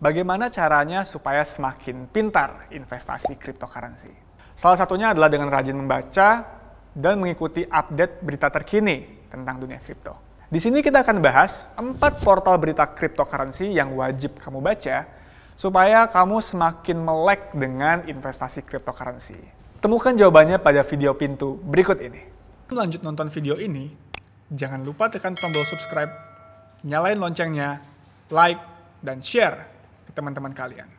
Bagaimana caranya supaya semakin pintar investasi cryptocurrency? Salah satunya adalah dengan rajin membaca dan mengikuti update berita terkini tentang dunia kripto. Di sini kita akan bahas 4 portal berita cryptocurrency yang wajib kamu baca supaya kamu semakin melek dengan investasi cryptocurrency. Temukan jawabannya pada video pintu berikut ini. Lanjut nonton video ini, jangan lupa tekan tombol subscribe, nyalain loncengnya, like, dan share ke teman-teman kalian.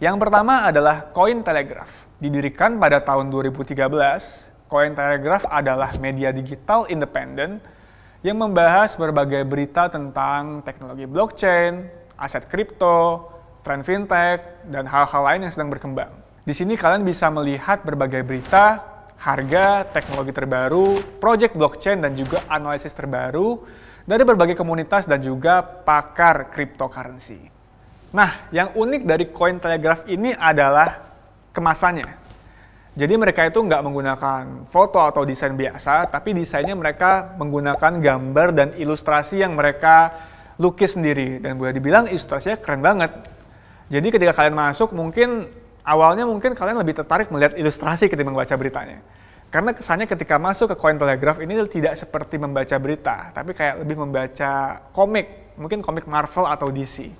Yang pertama adalah Cointelegraph. Didirikan pada tahun 2013, Cointelegraph adalah media digital independen yang membahas berbagai berita tentang teknologi blockchain, aset kripto, tren fintech, dan hal-hal lain yang sedang berkembang. Di sini kalian bisa melihat berbagai berita, harga, teknologi terbaru, project blockchain, dan juga analisis terbaru dari berbagai komunitas dan juga pakar cryptocurrency. Nah, yang unik dari Cointelegraph ini adalah kemasannya. Jadi mereka itu nggak menggunakan foto atau desain biasa, tapi desainnya mereka menggunakan gambar dan ilustrasi yang mereka lukis sendiri. Dan boleh dibilang ilustrasinya keren banget. Jadi ketika kalian masuk, awalnya kalian lebih tertarik melihat ilustrasi ketimbang membaca beritanya. Karena kesannya ketika masuk ke Cointelegraph ini tidak seperti membaca berita, tapi kayak lebih membaca komik, mungkin komik Marvel atau DC.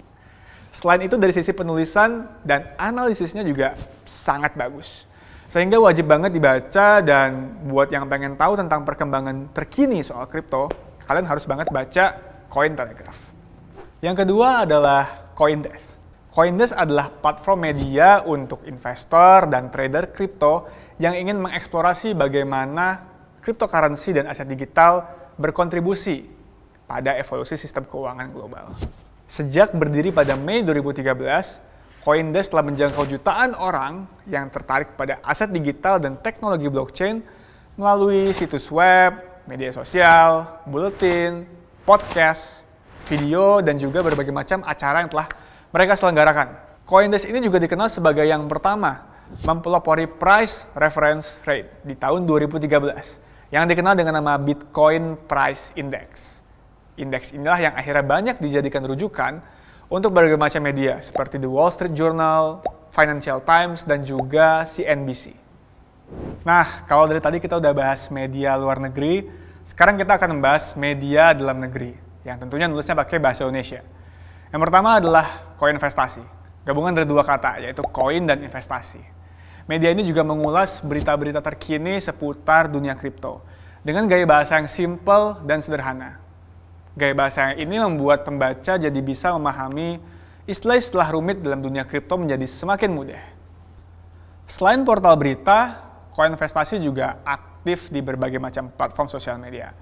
Selain itu dari sisi penulisan dan analisisnya juga sangat bagus. Sehingga wajib banget dibaca, dan buat yang pengen tahu tentang perkembangan terkini soal kripto, kalian harus banget baca Cointelegraph. Yang kedua adalah CoinDesk. CoinDesk adalah platform media untuk investor dan trader kripto yang ingin mengeksplorasi bagaimana cryptocurrency dan aset digital berkontribusi pada evolusi sistem keuangan global. Sejak berdiri pada Mei 2013, CoinDesk telah menjangkau jutaan orang yang tertarik pada aset digital dan teknologi blockchain melalui situs web, media sosial, buletin, podcast, video, dan juga berbagai macam acara yang telah mereka selenggarakan. CoinDesk ini juga dikenal sebagai yang pertama mempelopori Price Reference Rate di tahun 2013, yang dikenal dengan nama Bitcoin Price Index. Indeks inilah yang akhirnya banyak dijadikan rujukan untuk berbagai macam media seperti The Wall Street Journal, Financial Times, dan juga CNBC. Nah, kalau dari tadi kita udah bahas media luar negeri, sekarang kita akan membahas media dalam negeri, yang tentunya nulisnya pakai bahasa Indonesia. Yang pertama adalah Coinvestasi, gabungan dari dua kata, yaitu koin dan investasi. Media ini juga mengulas berita-berita terkini seputar dunia kripto, dengan gaya bahasa yang simple dan sederhana. Gaya bahasa yang ini membuat pembaca jadi bisa memahami istilah-istilah rumit dalam dunia kripto menjadi semakin mudah. Selain portal berita, Coinvestasi juga aktif di berbagai macam platform sosial media.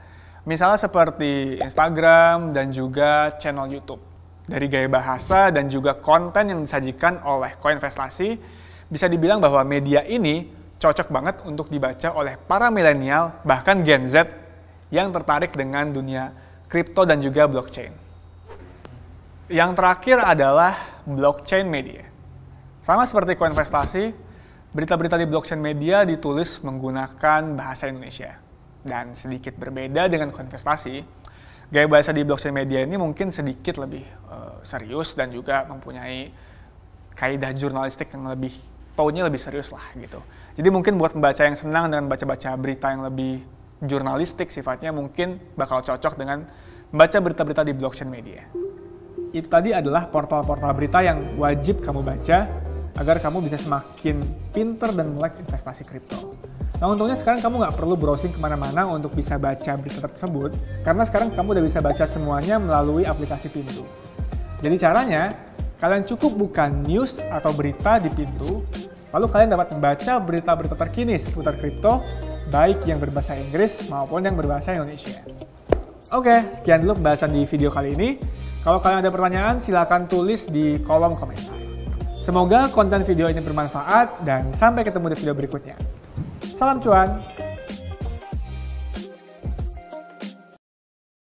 Misalnya seperti Instagram dan juga channel YouTube. Dari gaya bahasa dan juga konten yang disajikan oleh Coinvestasi, bisa dibilang bahwa media ini cocok banget untuk dibaca oleh para milenial, bahkan Gen Z yang tertarik dengan dunia kripto dan juga blockchain. Yang terakhir adalah blockchain media. Sama seperti Coinvestasi, berita-berita di blockchain media ditulis menggunakan bahasa Indonesia. Dan sedikit berbeda dengan Coinvestasi, gaya bahasa di blockchain media ini mungkin sedikit lebih serius dan juga mempunyai kaidah jurnalistik yang lebih, tone-nya lebih serius lah gitu. Jadi mungkin buat pembaca yang senang dengan baca-baca berita yang lebih jurnalistik sifatnya, mungkin bakal cocok dengan membaca berita-berita di blockchain media. Itu tadi adalah portal-portal berita yang wajib kamu baca agar kamu bisa semakin pinter dan melek investasi kripto. Nah, untungnya sekarang kamu nggak perlu browsing kemana-mana untuk bisa baca berita tersebut, karena sekarang kamu udah bisa baca semuanya melalui aplikasi Pintu. Jadi caranya, kalian cukup buka news atau berita di Pintu, lalu kalian dapat membaca berita-berita terkini seputar kripto, baik yang berbahasa Inggris maupun yang berbahasa Indonesia. Oke, sekian dulu pembahasan di video kali ini. Kalau kalian ada pertanyaan, silahkan tulis di kolom komentar. Semoga konten video ini bermanfaat, dan sampai ketemu di video berikutnya. Salam cuan!